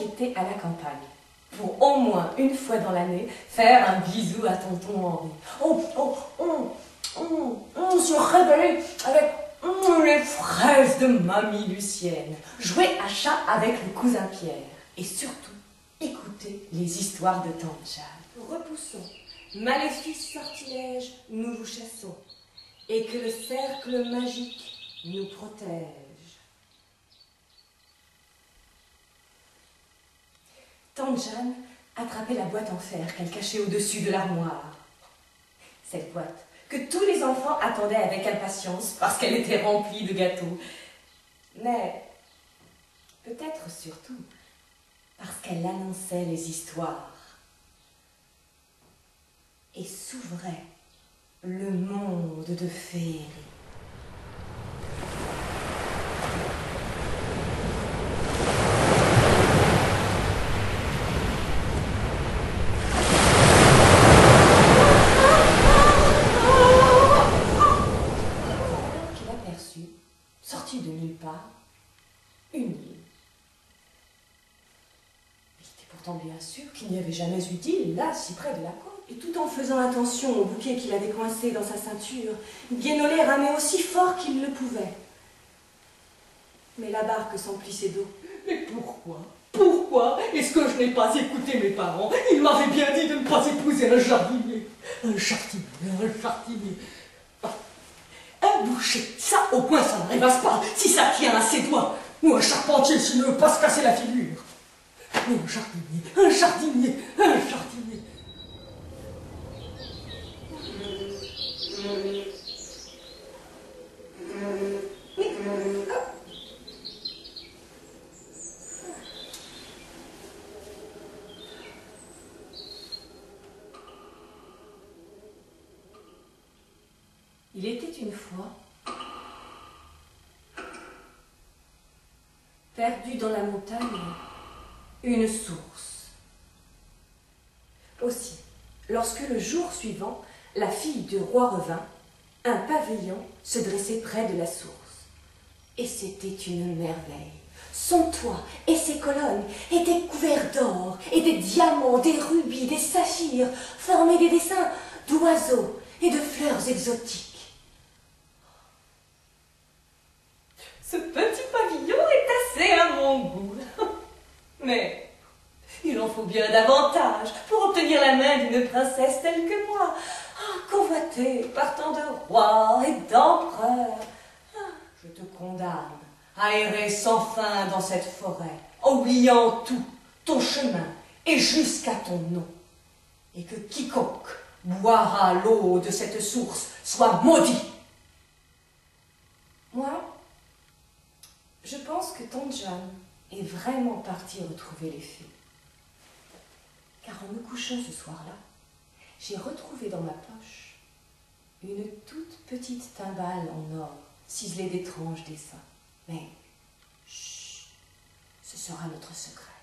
été à la campagne, pour au moins une fois dans l'année faire un bisou à tonton Henri. On se régalait avec les fraises de mamie Lucienne, jouer à chat avec le cousin Pierre et surtout écouter les histoires de tante Jeanne. Repoussons, maléfices sortilèges, nous vous chassons, et que le cercle magique nous protège. Tante Jeanne attrapait la boîte en fer qu'elle cachait au-dessus de l'armoire. Cette boîte que tous les enfants attendaient avec impatience parce qu'elle était remplie de gâteaux. Mais peut-être surtout parce qu'elle annonçait les histoires et s'ouvrait le monde de féerie. Qu'il aperçut, sorti de nulle part, une île. Il était pourtant bien sûr qu'il n'y avait jamais eu d'île là, si près de la côte. Et tout en faisant attention au bouquet qu'il avait coincé dans sa ceinture, Guénolé ramait aussi fort qu'il le pouvait. Mais la barque s'emplissait d'eau. Mais pourquoi? Pourquoi est-ce que je n'ai pas écouté mes parents? Ils m'avaient bien dit de ne pas épouser un jardinier. Un jardinier, un jardinier. Un boucher, ça au moins ça ne rêvasse pas, si ça tient à ses doigts. Ou un charpentier s'il ne veut pas se casser la figure. Mais un jardinier, un jardinier, un jardinier. Il était une fois perdu dans la montagne une source. Aussi, lorsque le jour suivant, la fille du roi revint, un pavillon se dressait près de la source. Et c'était une merveille. Son toit et ses colonnes étaient couverts d'or et des diamants, des rubis, des saphirs, formaient des dessins d'oiseaux et de fleurs exotiques. Ce petit pavillon est assez à mon goût. Mais il en faut bien davantage pour obtenir la main d'une princesse telle que moi, convoitée par tant de rois et d'empereurs. Je te condamne à errer sans fin dans cette forêt, oubliant tout, ton chemin et jusqu'à ton nom. Et que quiconque boira l'eau de cette source soit maudit. Moi, je pense que tante Jeanne est vraiment partie retrouver les fées. Car en me couchant ce soir-là, j'ai retrouvé dans ma poche une toute petite timbale en or, ciselée d'étranges dessins. Mais, chut, ce sera notre secret.